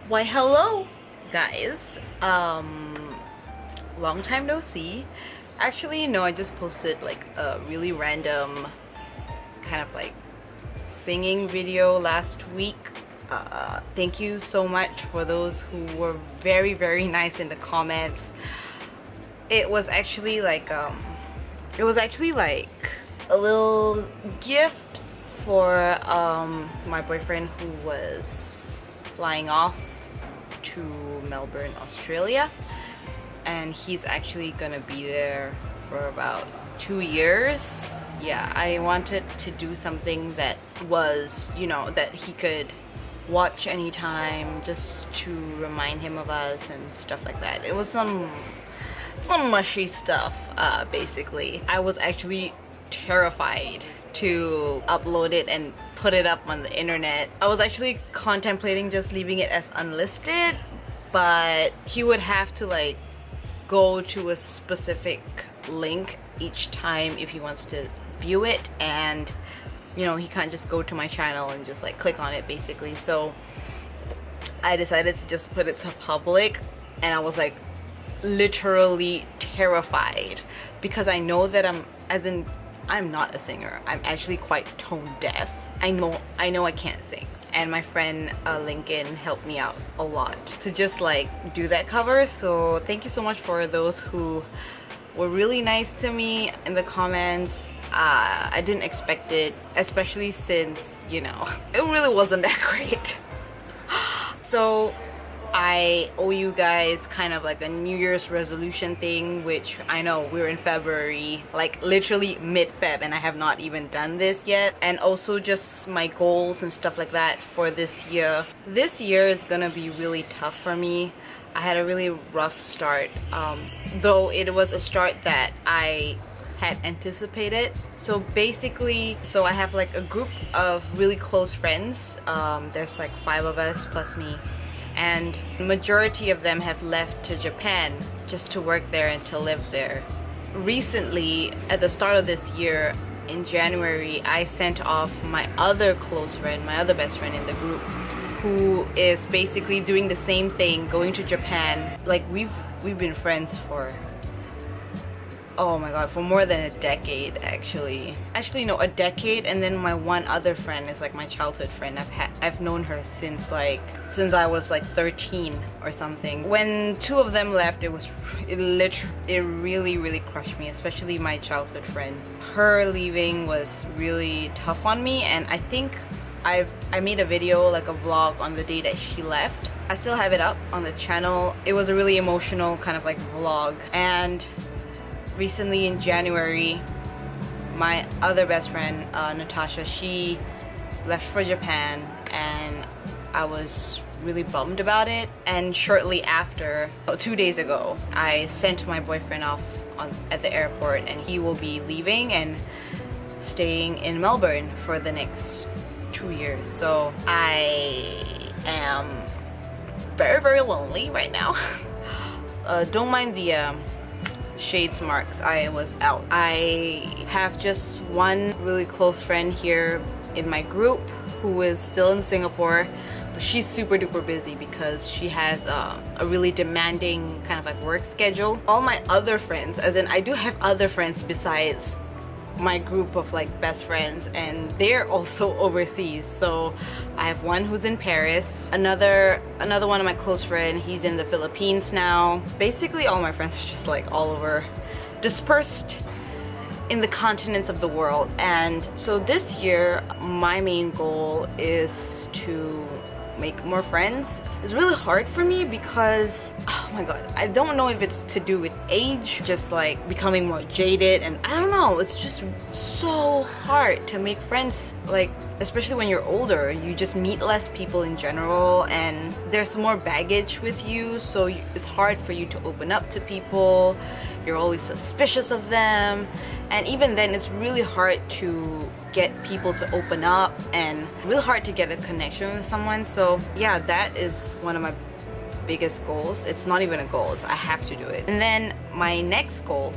Why hello guys, long time no see. Actually no, I just posted like a really random kind of like singing video last week. Thank you so much for those who were very nice in the comments. It was actually like a little gift for my boyfriend who was flying off to Melbourne, Australia, and he's actually gonna be there for about 2 years. Yeah, I wanted to do something that was, you know, that he could watch anytime, just to remind him of us and stuff like that. It was some mushy stuff, basically. I was actually terrified to upload it and put it up on the internet. I was actually contemplating just leaving it as unlisted, but he would have to like go to a specific link each time if he wants to view it, and you know, he can't just go to my channel and just like click on it basically. So I decided to just put it to public, and I was like literally terrified because I know that I'm not a singer. I'm actually quite tone deaf. I know I can't sing, and my friend Lincoln helped me out a lot to just like do that cover. So thank you so much for those who were really nice to me in the comments. I didn't expect it, especially since, you know, it really wasn't that great. So I owe you guys kind of like a New Year's resolution thing, which I know we're in February, like literally mid-Feb, and I have not even done this yet. And also just my goals and stuff like that for this year. This year is gonna be really tough for me. I had a really rough start, though it was a start that I had anticipated. So basically, I have like a group of really close friends. There's like 5 of us plus me, and majority of them have left to Japan just to work there and to live there. Recently, at the start of this year, in January, I sent off my other close friend, my other best friend in the group, who is basically doing the same thing, going to Japan. Like we've been friends for, oh my god, for more than a decade actually. Actually no, a decade. And then my one other friend is like my childhood friend. I've known her since I was like 13 or something. When 2 of them left, it really crushed me, especially my childhood friend. Her leaving was really tough on me, and I think I made a video, like a vlog, on the day that she left. I still have it up on the channel. It was a really emotional kind of like vlog. And recently in January, my other best friend, Natasha, she left for Japan, and I was really bummed about it. And shortly after, 2 days ago, I sent my boyfriend off at the airport, and he will be leaving and staying in Melbourne for the next 2 years. So I am very lonely right now. Don't mind the shades marks. I was out. I have just one really close friend here in my group who is still in Singapore, but she's super duper busy because she has a really demanding kind of like work schedule. All my other friends, as in I do have other friends besides my group of like best friends, and they're also overseas. So I have one who's in Paris, another one of my close friend, he's in the Philippines now. Basically all my friends are just like all over, dispersed in the continents of the world. And so this year my main goal is to make more friends. It's really hard for me because, oh my god, I don't know if it's to do with age, just like becoming more jaded, and I don't know, it's just so hard to make friends, like especially when you're older. You just meet less people in general, and there's more baggage with you, so it's hard for you to open up to people. You're always suspicious of them, and even then it's really hard to get people to open up and really hard to get a connection with someone. So yeah, that is one of my biggest goals. It's not even a goal, I have to do it. And then my next goal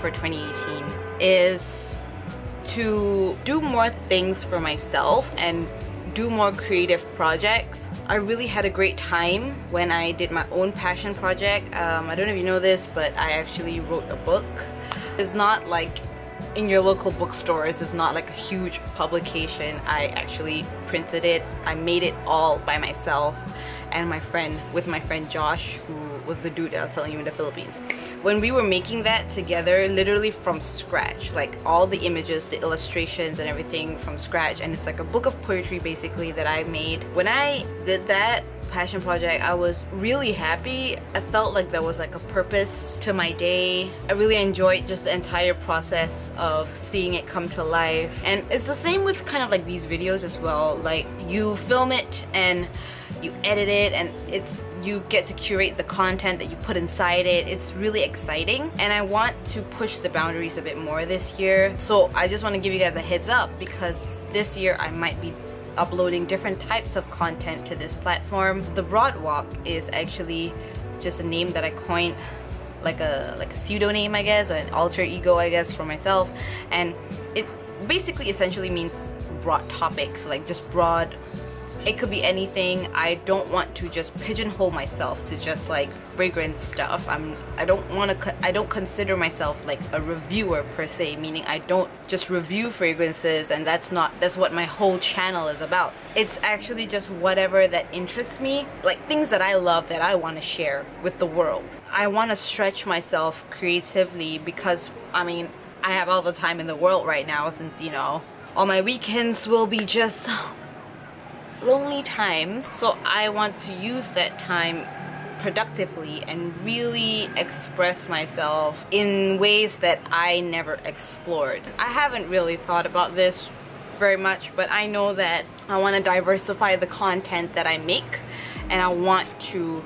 for 2018 is to do more things for myself and do more creative projects. I really had a great time when I did my own passion project. I don't know if you know this, but I actually wrote a book. It's not like in your local bookstores. It's not like a huge publication. I actually printed it. I made it all by myself and with my friend Josh, who was the dude that I was telling you in the Philippines. When we were making that together, literally from scratch, like all the images, the illustrations and everything from scratch, and it's like a book of poetry basically that I made. When I did that passion project, I was really happy. I felt like there was like a purpose to my day. I really enjoyed just the entire process of seeing it come to life. And it's the same with kind of like these videos as well. Like you film it and you edit it, and you get to curate the content that you put inside it. It's really exciting, and I want to push the boundaries a bit more this year. So I just want to give you guys a heads up, because this year I might be uploading different types of content to this platform. The Broad Walk is actually just a name that I coined, like a pseudonym, I guess, an alter ego, I guess, for myself, and it basically essentially means broad topics, like just broad. It could be anything. I don't want to just pigeonhole myself to just like fragrance stuff. I don't consider myself like a reviewer per se, meaning I don't just review fragrances, and that's what my whole channel is about. It's actually just whatever that interests me, like things that I love that I want to share with the world. I want to stretch myself creatively, because I mean, I have all the time in the world right now, since, you know, all my weekends will be just lonely times. So I want to use that time productively and really express myself in ways that I never explored. I haven't really thought about this very much, but I know that I want to diversify the content that I make, and I want to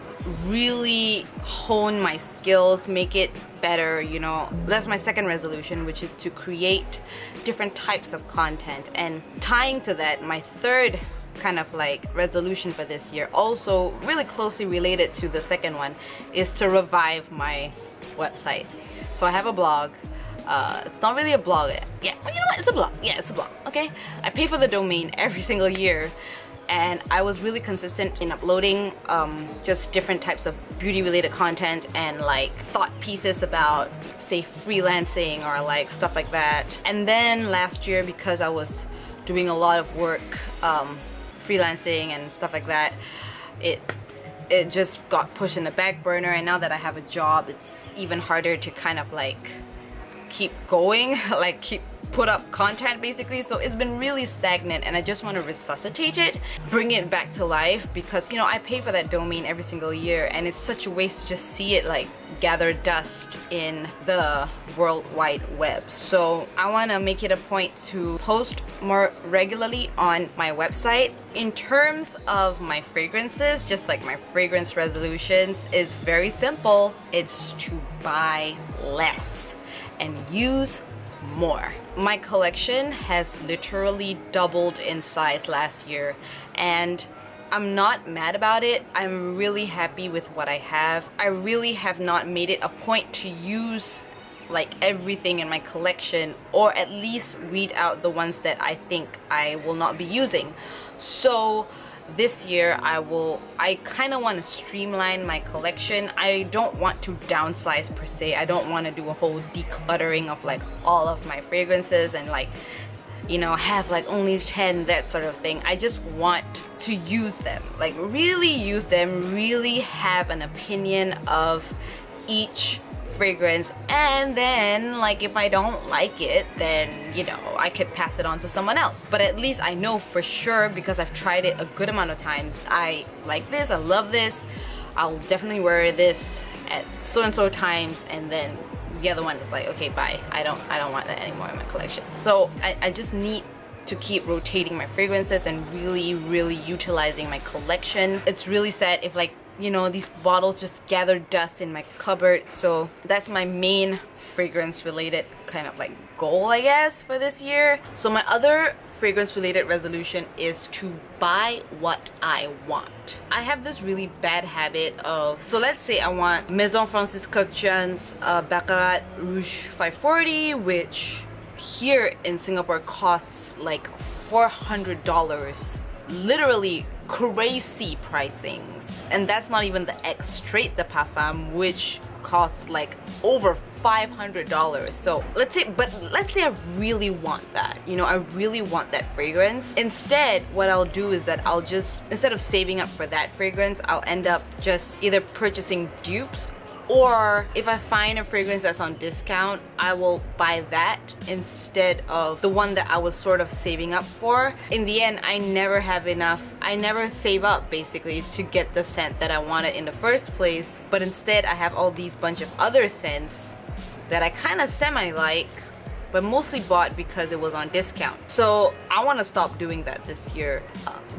really hone my skills, make it better, you know. That's my second resolution, which is to create different types of content. And tying to that, my third kind of like resolution for this year, also really closely related to the second one, is to revive my website. So I have a blog. It's not really a blog. Yeah, well, you know what? It's a blog. Yeah, it's a blog. Okay, I pay for the domain every single year, and I was really consistent in uploading just different types of beauty related content and like thought pieces about, say, freelancing or like stuff like that. And then last year, because I was doing a lot of work freelancing and stuff like that, it just got pushed in the back burner, and now that I have a job, it's even harder to kind of like keep going, like put up content basically. So it's been really stagnant, and I just want to resuscitate it, bring it back to life, because, you know, I pay for that domain every single year, and it's such a waste to just see it like gather dust in the World Wide Web. So I want to make it a point to post more regularly on my website. In terms of my fragrances, just like my fragrance resolutions, it's very simple. It's to buy less and use more. My collection has literally doubled in size last year, and I'm not mad about it. I'm really happy with what I have. I really have not made it a point to use like everything in my collection, or at least weed out the ones that I think I will not be using. So this year I kind of want to streamline my collection. I don't want to downsize per se. I don't want to do a whole decluttering of like all of my fragrances and like, you know, have like only 10, that sort of thing. I just want to use them, like really use them, really have an opinion of each fragrance, and then like if I don't like it, then, you know, I could pass it on to someone else. But at least I know for sure, because I've tried it a good amount of times, I like this, I love this, I'll definitely wear this at so and so times, and then the other one is like, okay, bye, I don't want that anymore in my collection. So I just need to keep rotating my fragrances and really utilizing my collection. It's really sad if, like, you know, these bottles just gather dust in my cupboard. So that's my main fragrance related kind of like goal, I guess, for this year. So my other fragrance related resolution is to buy what I want. I have this really bad habit of, so let's say I want Maison Francis Kurkdjian's Baccarat Rouge 540, which here in Singapore costs like $400 literally crazy pricings, and that's not even the extrait de parfum, which costs like over $500. So let's say I really want that, you know, I really want that fragrance. Instead, what I'll do is that I'll just, instead of saving up for that fragrance, I'll end up just either purchasing dupes, or if I find a fragrance that's on discount, I will buy that instead of the one that I was sort of saving up for. In the end, I never have enough, I never save up basically to get the scent that I wanted in the first place, but instead I have all these bunch of other scents that I kind of semi-like, but mostly bought because it was on discount. So I want to stop doing that this year.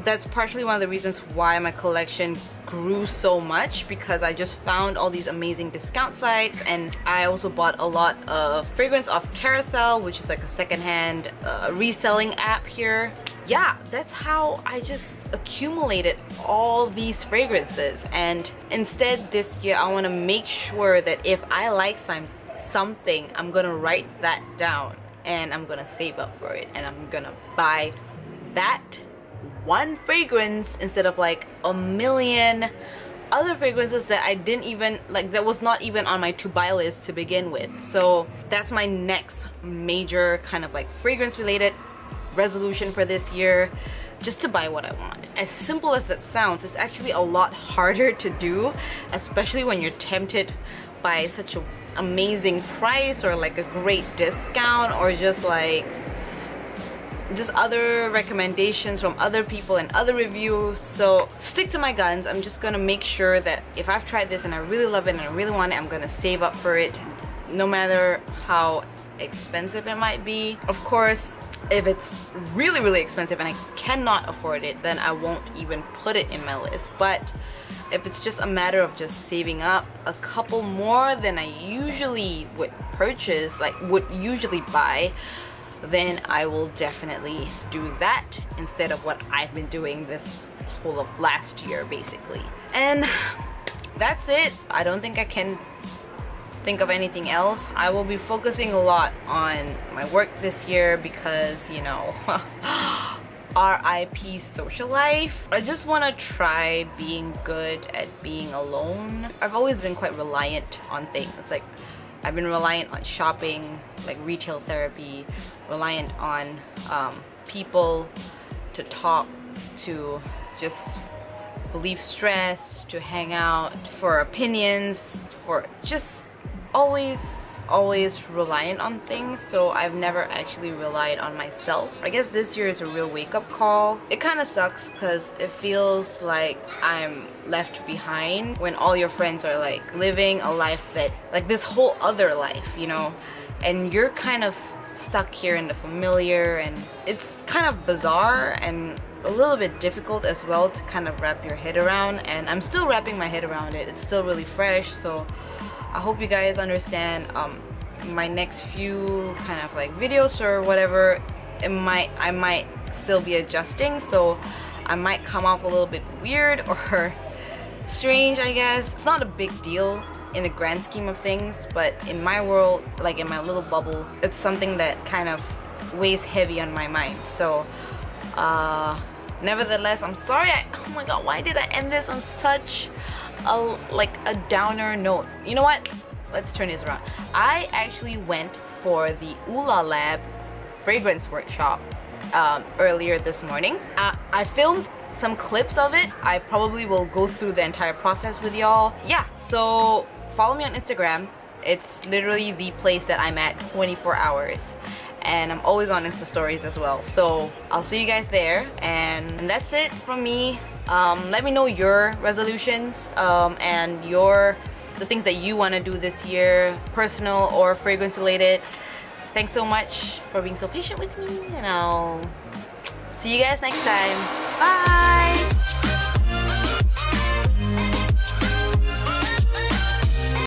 That's partially one of the reasons why my collection grew so much, because I just found all these amazing discount sites, and I also bought a lot of fragrance off Carousel, which is like a secondhand reselling app here. Yeah, that's how I just accumulated all these fragrances. And instead this year I want to make sure that if I like something, I'm gonna write that down and I'm gonna save up for it, and I'm gonna buy that one fragrance instead of like a million other fragrances that I didn't even like, that was not even on my to buy list to begin with. So that's my next major kind of like fragrance related resolution for this year, just to buy what I want. As simple as that sounds, it's actually a lot harder to do, especially when you're tempted by such an amazing price or like a great discount, or just like other recommendations from other people and other reviews. So stick to my guns. I'm just gonna make sure that if I've tried this and I really love it and I really want it, I'm gonna save up for it, no matter how expensive it might be. Of course, if it's really expensive and I cannot afford it, then I won't even put it in my list. But if it's just a matter of just saving up a couple more than I usually would purchase, like would usually buy, then I will definitely do that instead of what I've been doing this whole of last year basically. And that's it. I don't think I can think of anything else. I will be focusing a lot on my work this year because, you know, RIP social life. I just want to try being good at being alone. I've always been quite reliant on things. Like, I've been reliant on shopping, like retail therapy, reliant on people to talk to, just relieve stress, to hang out, for opinions, for just always reliant on things. So I've never actually relied on myself. I guess this year is a real wake-up call. It kind of sucks because it feels like I'm left behind when all your friends are like living a life that, like this whole other life, you know, and you're kind of stuck here in the familiar, and it's kind of bizarre and a little bit difficult as well to kind of wrap your head around, and I'm still wrapping my head around it. It's still really fresh, so I hope you guys understand. My next few kind of like videos or whatever, I might still be adjusting, so I might come off a little bit weird or strange, I guess. It's not a big deal in the grand scheme of things, but in my world, like in my little bubble, it's something that kind of weighs heavy on my mind. So nevertheless, I'm sorry. Oh my god, why did I end this on such a downer note? You know what? Let's turn this around. I actually went for the Ula Lab fragrance workshop earlier this morning. I filmed some clips of it. I probably will go through the entire process with y'all. Yeah, so follow me on Instagram. It's literally the place that I'm at 24 hours. And I'm always on Insta stories as well. So I'll see you guys there. And that's it from me. Let me know your resolutions and the things that you want to do this year, personal or fragrance related. Thanks so much for being so patient with me, and I'll see you guys next time. Bye!